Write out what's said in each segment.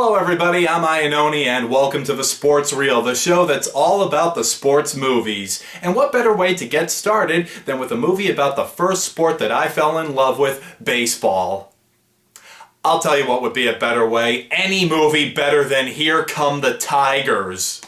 Hello everybody, I'm Iannone and welcome to the Sports Reel, the show that's all about the sports movies. And what better way to get started than with a movie about the first sport that I fell in love with, baseball. I'll tell you what would be a better way. Any movie better than Here Come the Tigers.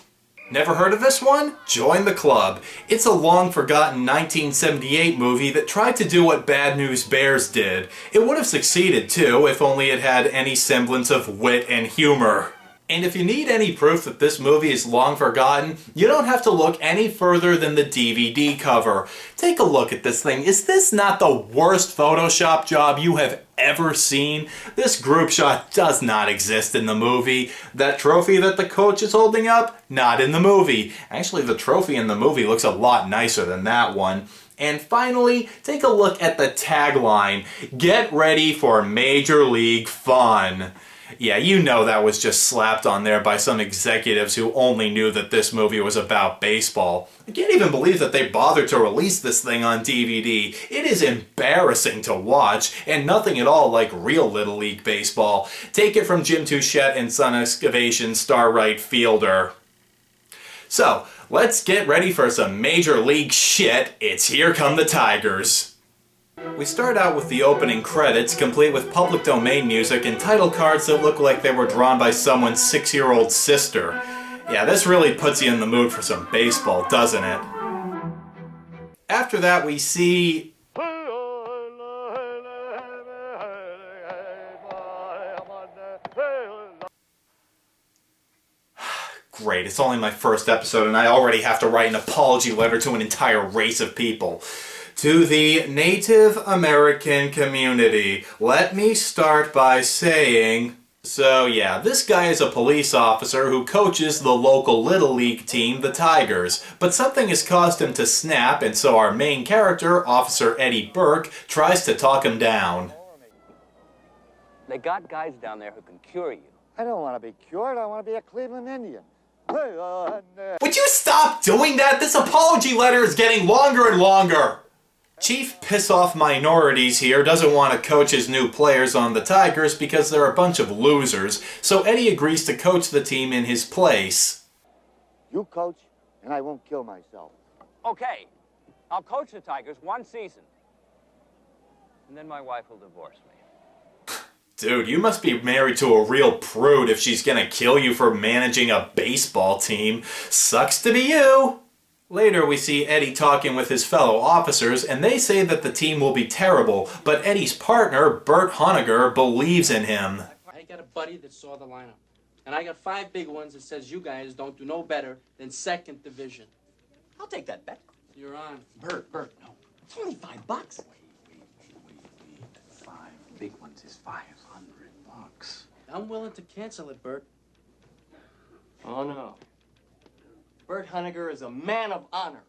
Never heard of this one? Join the club. It's a long-forgotten 1978 movie that tried to do what Bad News Bears did. It would have succeeded too, if only it had any semblance of wit and humor. And if you need any proof that this movie is long forgotten, you don't have to look any further than the DVD cover. Take a look at this thing. Is this not the worst Photoshop job you have ever seen? This group shot does not exist in the movie. That trophy that the coach is holding up, not in the movie. Actually, the trophy in the movie looks a lot nicer than that one. And finally, take a look at the tagline. Get ready for Major League Fun. Yeah, you know that was just slapped on there by some executives who only knew that this movie was about baseball. I can't even believe that they bothered to release this thing on DVD. It is embarrassing to watch, and nothing at all like real Little League baseball. Take it from Jim Touchette and Sun Excavation star right fielder. So, let's get ready for some Major League shit. It's Here Come the Tigers. We start out with the opening credits, complete with public domain music and title cards that look like they were drawn by someone's 6-year-old sister. Yeah, this really puts you in the mood for some baseball, doesn't it? After that, we see... Great, it's only my first episode and I already have to write an apology letter to an entire race of people. To the Native American community, let me start by saying... So yeah, this guy is a police officer who coaches the local Little League team, the Tigers. But something has caused him to snap, and so our main character, Officer Eddie Burke, tries to talk him down. They got guys down there who can cure you. I don't want to be cured, I want to be a Cleveland Indian. Would you stop doing that? This apology letter is getting longer and longer! Chief Piss-Off Minorities here doesn't want to coach his new players on the Tigers because they're a bunch of losers, so Eddie agrees to coach the team in his place. You coach, and I won't kill myself. Okay, I'll coach the Tigers one season. And then my wife will divorce me. Dude, you must be married to a real prude if she's gonna kill you for managing a baseball team. Sucks to be you! Later, we see Eddie talking with his fellow officers, and they say that the team will be terrible, but Eddie's partner, Bert Honegger, believes in him. I got a buddy that saw the lineup, and I got 5 big ones that says you guys don't do no better than 2nd division. I'll take that bet. You're on. Bert, no. It's only $5. Wait. 5 big ones is $500. I'm willing to cancel it, Bert. Oh, no. Bert Honegger is a man of honor.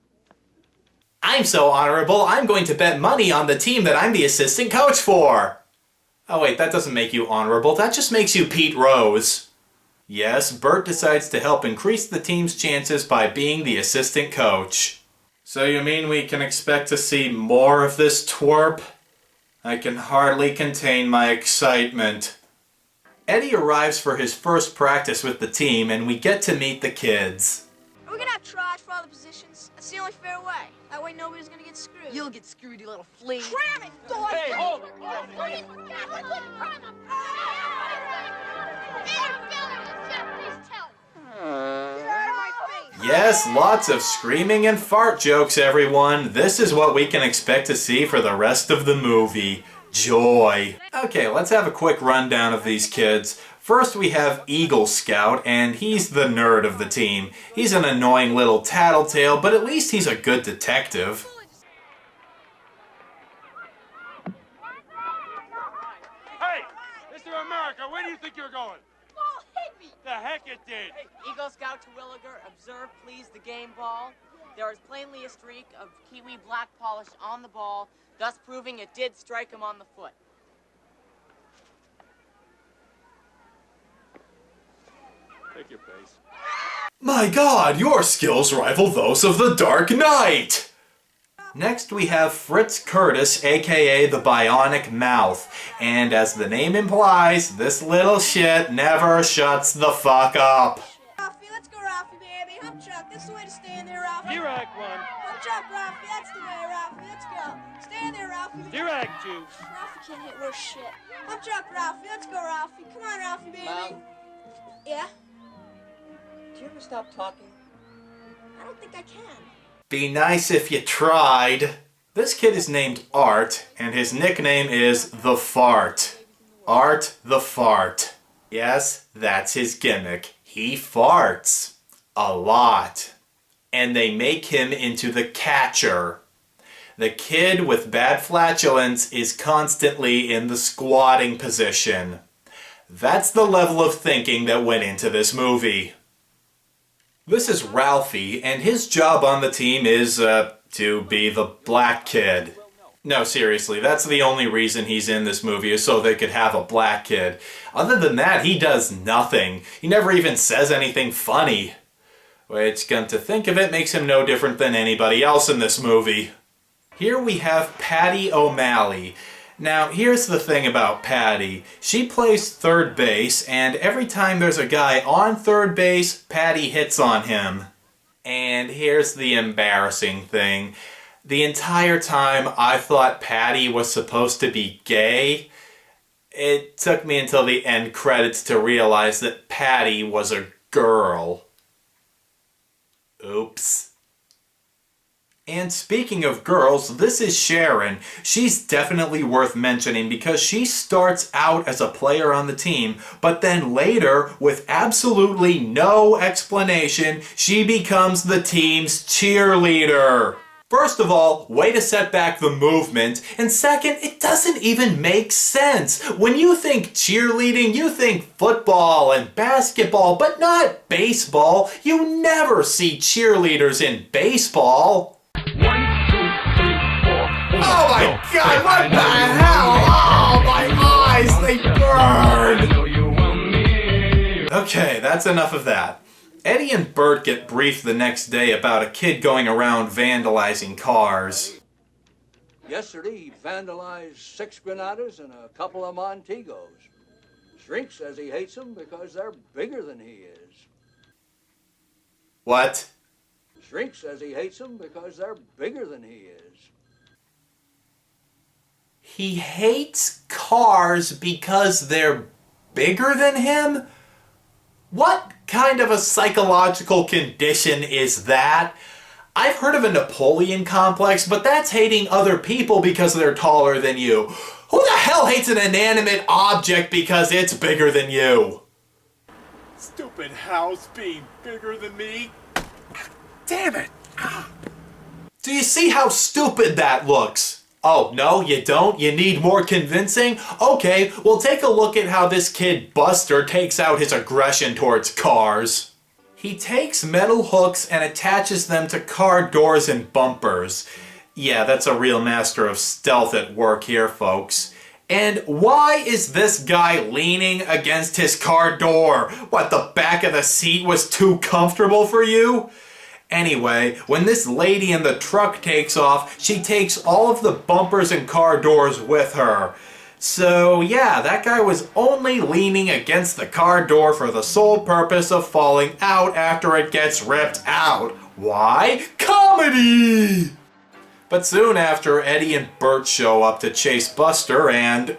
I'm so honorable, I'm going to bet money on the team that I'm the assistant coach for. Oh wait, that doesn't make you honorable, that just makes you Pete Rose. Yes, Bert decides to help increase the team's chances by being the assistant coach. So you mean we can expect to see more of this twerp? I can hardly contain my excitement. Eddie arrives for his first practice with the team and we get to meet the kids. Are we gonna have tryouts for all the positions? That's the only fair way. That way nobody's gonna get screwed. You'll get screwed, you little flea. Cram it, dog! Hey, hold it! Yes, lots of screaming and fart jokes, everyone. This is what we can expect to see for the rest of the movie. Joy. Okay, let's have a quick rundown of these kids. First we have Eagle Scout, and he's the nerd of the team. He's an annoying little tattletale, but at least he's a good detective. Hey, Mr. America, where do you think you're going? Ball hit me! The heck it did! Eagle Scout Terwilliger, observe please the game ball. There is plainly a streak of kiwi black polish on the ball, thus proving it did strike him on the foot. Take your base. My God, your skills rival those of the Dark Knight! Next we have Fritz Curtis, aka the Bionic Mouth. And as the name implies, this little shit never shuts the fuck up. Ralphie, let's go, Ralphie, baby. Hump Chuck, this is the way to stay in there, Ralphie. Direct one. Hump Chuck, Ralphie, that's the way, Ralphie. Let's go. Stay in there, Ralphie. Direct two. Ralphie can't hit worse shit. Hump Chuck, Ralphie, let's go, Ralphie. Come on, Ralphie, baby. Mom, Yeah? do you ever stop talking? I don't think I can. Be nice if you tried. This kid is named Art, and his nickname is The Fart. Art the Fart. Yes, that's his gimmick. He farts. A lot. And they make him into the catcher. The kid with bad flatulence is constantly in the squatting position. That's the level of thinking that went into this movie. This is Ralphie, and his job on the team is, to be the black kid. No, seriously, that's the only reason he's in this movie, is so they could have a black kid. Other than that, he does nothing. He never even says anything funny. Which, come to think of it, makes him no different than anybody else in this movie. Here we have Patty O'Malley. Now, here's the thing about Patty. She plays third base, and every time there's a guy on third base, Patty hits on him. And here's the embarrassing thing. The entire time I thought Patty was supposed to be gay. It took me until the end credits to realize that Patty was a girl. Oops. And speaking of girls, this is Sharon. She's definitely worth mentioning because she starts out as a player on the team, but then later, with absolutely no explanation, she becomes the team's cheerleader. First of all, way to set back the movement, and second, it doesn't even make sense. When you think cheerleading, you think football and basketball, but not baseball. You never see cheerleaders in baseball. Oh my god, what the hell? Oh, my eyes, they burn! Okay, that's enough of that. Eddie and Bert get briefed the next day about a kid going around vandalizing cars. Yesterday, he vandalized 6 Granadas and a couple of Montegos. Shrink says he hates them because they're bigger than he is. What? Shrink says he hates them because they're bigger than he is. He hates cars because they're bigger than him? What kind of a psychological condition is that? I've heard of a Napoleon complex, but that's hating other people because they're taller than you. Who the hell hates an inanimate object because it's bigger than you? Stupid house being bigger than me. Damn it! Do you see how stupid that looks? Oh, no, you don't? You need more convincing? Okay, well take a look at how this kid Buster takes out his aggression towards cars. He takes metal hooks and attaches them to car doors and bumpers. Yeah, that's a real master of stealth at work here, folks. And why is this guy leaning against his car door? What, the back of the seat was too comfortable for you? Anyway, when this lady in the truck takes off, she takes all of the bumpers and car doors with her. So yeah, that guy was only leaning against the car door for the sole purpose of falling out after it gets ripped out. Why? Comedy! But soon after, Eddie and Bert show up to chase Buster and...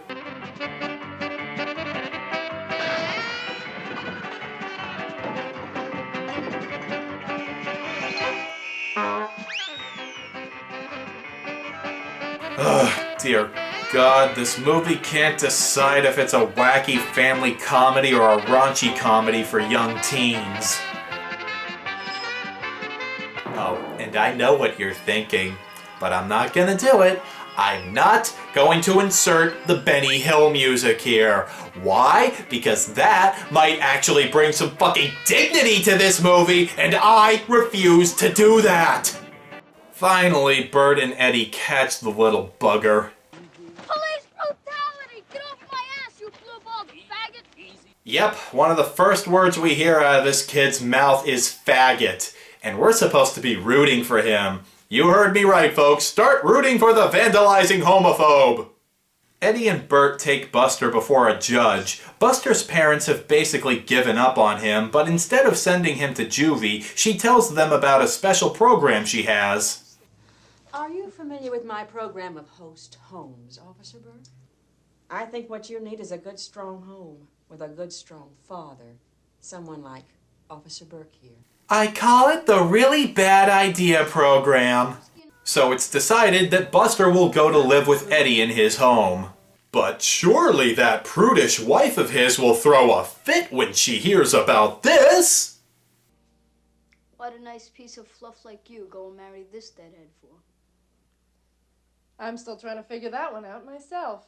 Ugh, dear God, this movie can't decide if it's a wacky family comedy or a raunchy comedy for young teens. Oh, and I know what you're thinking, but I'm not gonna do it. I'm not going to insert the Benny Hill music here. Why? Because that might actually bring some fucking dignity to this movie, and I refuse to do that! Finally, Bert and Eddie catch the little bugger. Police brutality! Get off my ass, you blue-balled faggot! Yep, one of the first words we hear out of this kid's mouth is faggot. And we're supposed to be rooting for him. You heard me right, folks. Start rooting for the vandalizing homophobe. Eddie and Bert take Buster before a judge. Buster's parents have basically given up on him, but instead of sending him to juvie, she tells them about a special program she has. Are you familiar with my program of host homes, Officer Bert? I think what you need is a good, strong home with a good, strong father. Someone like Officer Burke here. I call it the Really Bad Idea Program. So it's decided that Buster will go to live with Eddie in his home. But surely that prudish wife of his will throw a fit when she hears about this! Why'd a nice piece of fluff like you go and marry this deadhead for? I'm still trying to figure that one out myself.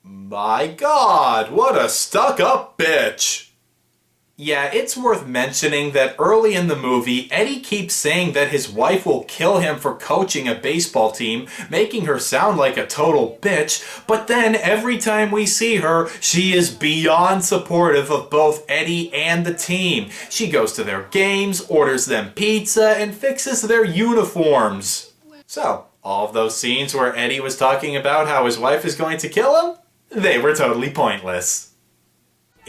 My God, what a stuck-up bitch! Yeah, it's worth mentioning that early in the movie, Eddie keeps saying that his wife will kill him for coaching a baseball team, making her sound like a total bitch, but then every time we see her, she is beyond supportive of both Eddie and the team. She goes to their games, orders them pizza, and fixes their uniforms. So, all of those scenes where Eddie was talking about how his wife is going to kill him, they were totally pointless.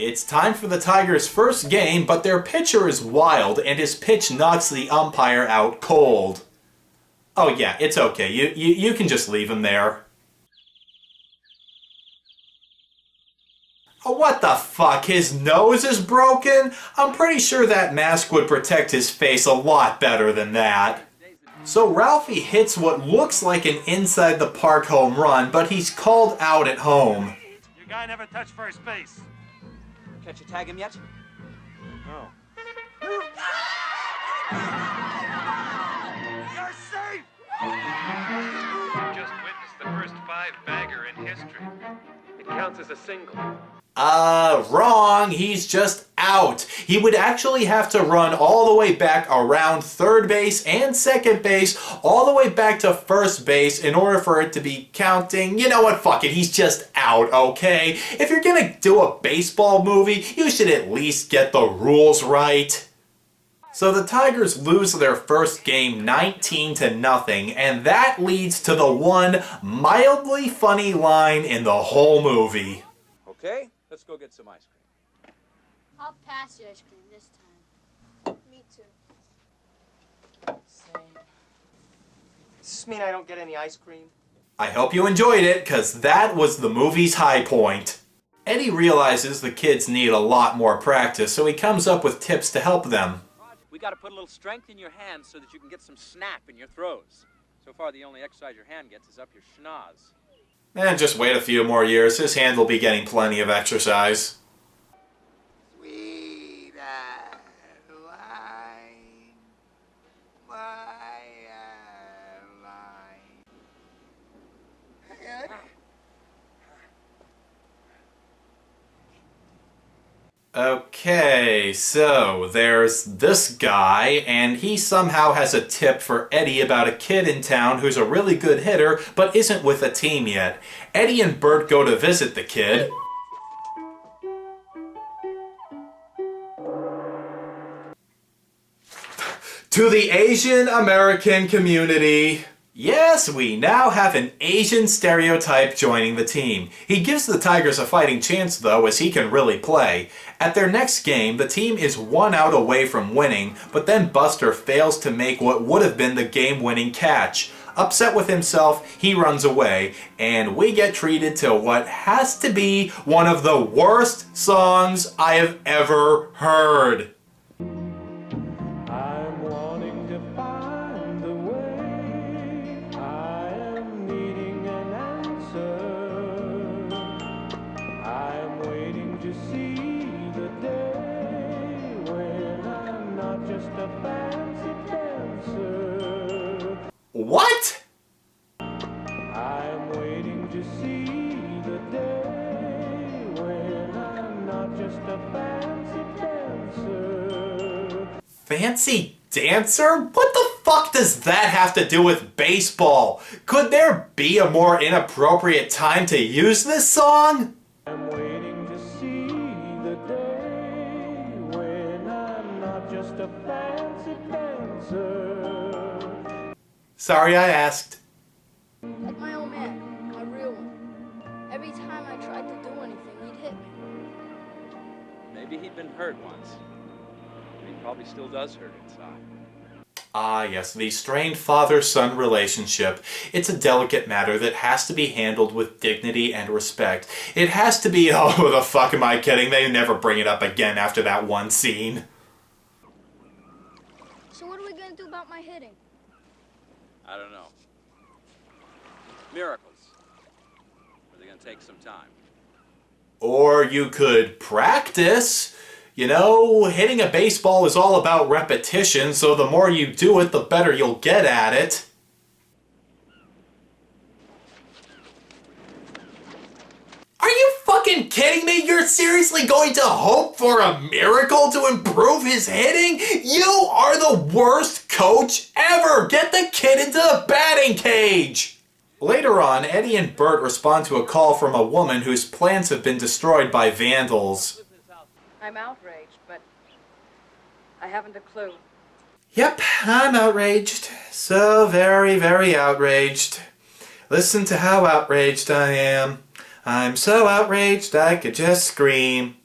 It's time for the Tigers' first game, but their pitcher is wild, and his pitch knocks the umpire out cold. Oh yeah, it's okay. You can just leave him there. Oh, what the fuck? His nose is broken? I'm pretty sure that mask would protect his face a lot better than that. So Ralphie hits what looks like an inside-the-park home run, but he's called out at home. Your guy never touched first base. Catch you tag him yet? No. You're safe! You just witnessed the first five-bagger in history. It counts as a single. Wrong. He's just out. He would actually have to run all the way back around third base and second base, all the way back to first base in order for it to be counting. You know what? Fuck it. He's just out, okay? If you're gonna do a baseball movie, you should at least get the rules right. So the Tigers lose their first game 19-0, and that leads to the one mildly funny line in the whole movie. Okay, let's go get some ice cream. I'll pass the ice cream this time. Me too. Same. Does this mean I don't get any ice cream? I hope you enjoyed it, because that was the movie's high point. Eddie realizes the kids need a lot more practice, so he comes up with tips to help them. We got to put a little strength in your hands so that you can get some snap in your throws. So far, the only exercise your hand gets is up your schnoz. And just wait a few more years, his hand will be getting plenty of exercise. Sweet Adeline, my Adeline. Okay, so there's this guy, and he somehow has a tip for Eddie about a kid in town who's a really good hitter, but isn't with a team yet. Eddie and Bert go to visit the kid. To the Asian American community. Yes, we now have an Asian stereotype joining the team. He gives the Tigers a fighting chance, though, as he can really play. At their next game, the team is 1 out away from winning, but then Buster fails to make what would have been the game-winning catch. Upset with himself, he runs away, and we get treated to what has to be one of the worst songs I have ever heard. What? I'm waiting to see the day when I'm not just a fancy dancer. Fancy dancer? What the fuck does that have to do with baseball? Could there be a more inappropriate time to use this song? I'm waiting to see the day when I'm not just a fancy dancer. Sorry I asked. Like my old man, my real one. Every time I tried to do anything, he'd hit me. Maybe he'd been hurt once. He probably still does hurt inside. Ah, yes, the strained father-son relationship. It's a delicate matter that has to be handled with dignity and respect. It has to be, oh, the fuck am I kidding? They never bring it up again after that one scene. So what are we gonna do about my hitting? I don't know. Miracles. Are they gonna take some time? Or you could practice. You know, hitting a baseball is all about repetition, so the more you do it, the better you'll get at it. Are you fucking kidding me? You're seriously going to hope for a miracle to improve his hitting? You are the worst coach ever! Get the kid into the batting cage! Later on, Eddie and Bert respond to a call from a woman whose plants have been destroyed by vandals. I'm outraged, but I haven't a clue. Yep, I'm outraged. So very, very outraged. Listen to how outraged I am. I'm so outraged I could just scream.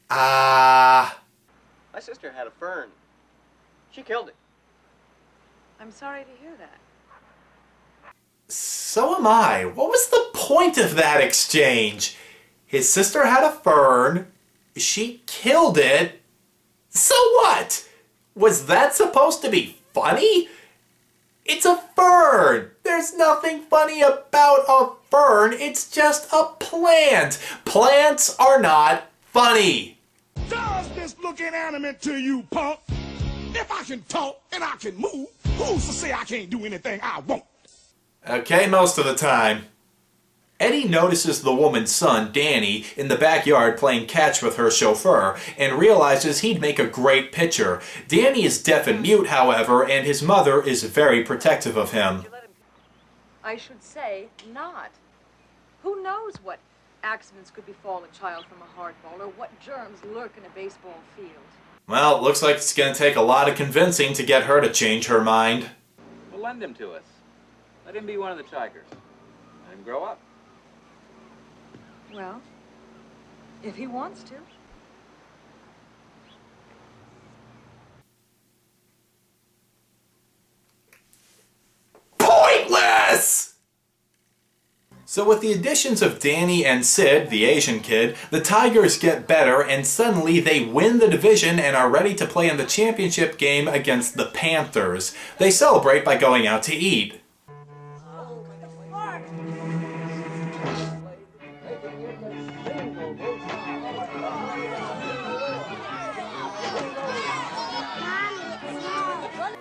Ah. My sister had a fern. She killed it. I'm sorry to hear that. So am I. What was the point of that exchange? His sister had a fern. She killed it. So what? Was that supposed to be funny? It's a fern. There's nothing funny about a fern. It's just a plant. Plants are not funny. Does this look inanimate to you, punk? If I can talk and I can move, who's to say I can't do anything I want? Okay, most of the time. Eddie notices the woman's son, Danny, in the backyard playing catch with her chauffeur, and realizes he'd make a great pitcher. Danny is deaf and mute, however, and his mother is very protective of him. I should say not. Who knows what accidents could befall a child from a hardball, or what germs lurk in a baseball field? Well, it looks like it's going to take a lot of convincing to get her to change her mind. Well, lend him to us. Let him be one of the Tigers. Let him grow up. Well, if he wants to. Pointless! So with the additions of Danny and Sid, the Asian kid, the Tigers get better and suddenly they win the division and are ready to play in the championship game against the Panthers. They celebrate by going out to eat.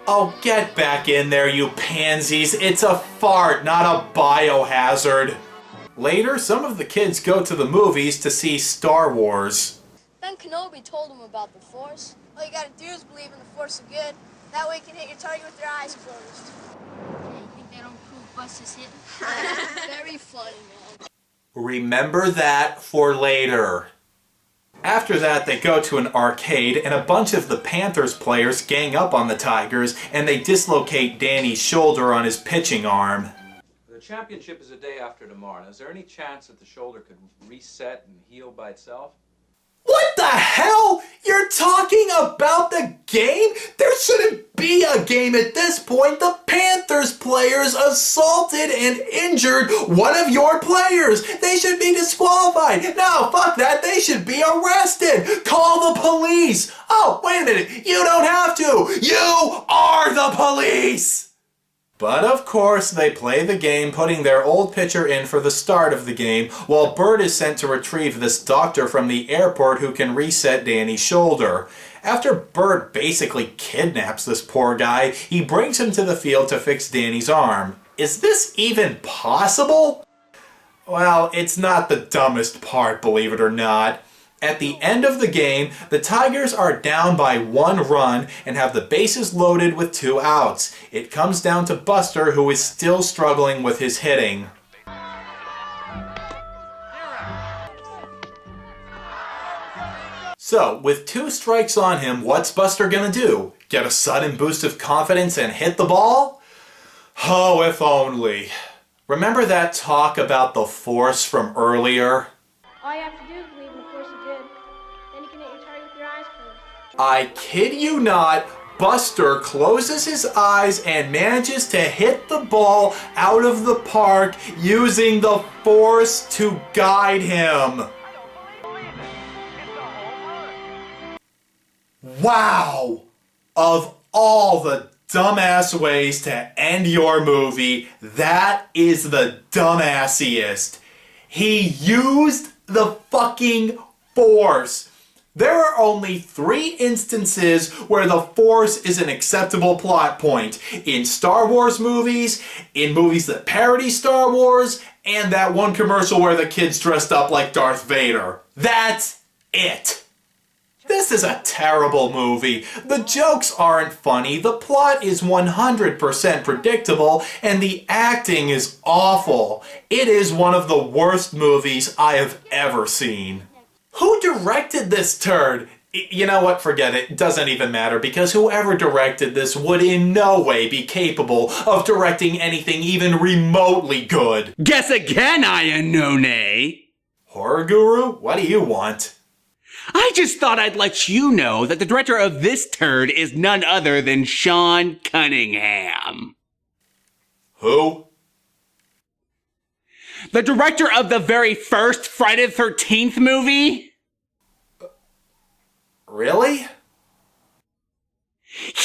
Oh, get back in there, you pansies. It's a fart, not a biohazard. Later, some of the kids go to the movies to see Star Wars. Ben Kenobi told him about the Force. All you gotta do is believe in the Force of good. That way you can hit your target with your eyes closed. Yeah, you think that'll prove Bus is hitting? Very funny, man. Remember that for later. After that, they go to an arcade, and a bunch of the Panthers players gang up on the Tigers, and they dislocate Danny's shoulder on his pitching arm. The championship is a day after tomorrow. Now, is there any chance that the shoulder could reset and heal by itself? What the hell? You're talking about the game? There shouldn't be a game at this point. The Panthers players assaulted and injured one of your players. They should be disqualified. No, fuck that. They should be arrested. Call the police. Oh, wait a minute. You don't have to. You are the police. But of course, they play the game, putting their old pitcher in for the start of the game, while Bert is sent to retrieve this doctor from the airport who can reset Danny's shoulder. After Bert basically kidnaps this poor guy, he brings him to the field to fix Danny's arm. Is this even possible? Well, it's not the dumbest part, believe it or not. At the end of the game, the Tigers are down by 1 run and have the bases loaded with 2 outs. It comes down to Buster, who is still struggling with his hitting. So, with 2 strikes on him, what's Buster gonna do? Get a sudden boost of confidence and hit the ball? Oh, if only. Remember that talk about the Force from earlier? All you have to do is believe in the force of good. Then you can hit your target with your eyes closed. I kid you not, Buster closes his eyes and manages to hit the ball out of the park using the Force to guide him. Wow! Of all the dumbass ways to end your movie, that is the dumbassiest. He used the fucking Force. There are only 3 instances where the Force is an acceptable plot point. In Star Wars movies, in movies that parody Star Wars, and that one commercial where the kid's dressed up like Darth Vader. That's it. This is a terrible movie. The jokes aren't funny, the plot is 100% predictable, and the acting is awful. It is one of the worst movies I have ever seen. Who directed this turd? You know what, forget it. It doesn't even matter, because whoever directed this would in no way be capable of directing anything even remotely good. Guess again, Iannone! Horror Guru, what do you want? I just thought I'd let you know that the director of this turd is none other than Sean Cunningham. Who? The director of the very first Friday the 13th movie? Really?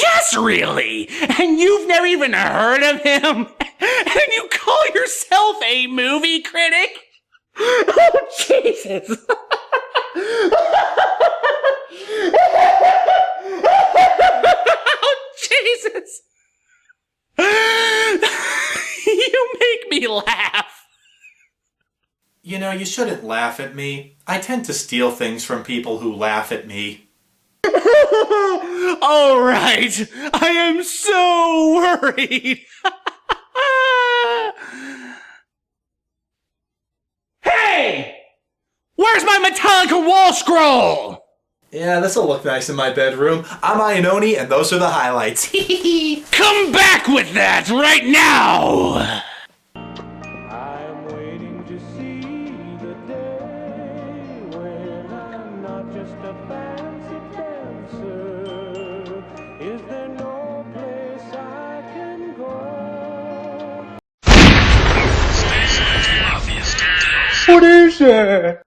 Yes, really! And you've never even heard of him? And you call yourself a movie critic? Oh, Jesus! Oh, Jesus! You make me laugh. You know, you shouldn't laugh at me. I tend to steal things from people who laugh at me. All right, I am so worried. Hey! Where's my Metallica wall scroll? Yeah, this'll look nice in my bedroom. I'm Iannone, and those are the highlights. Come back with that right now! I'm waiting to see the day when I'm not just a fancy dancer. Is there no place I can go? What is it?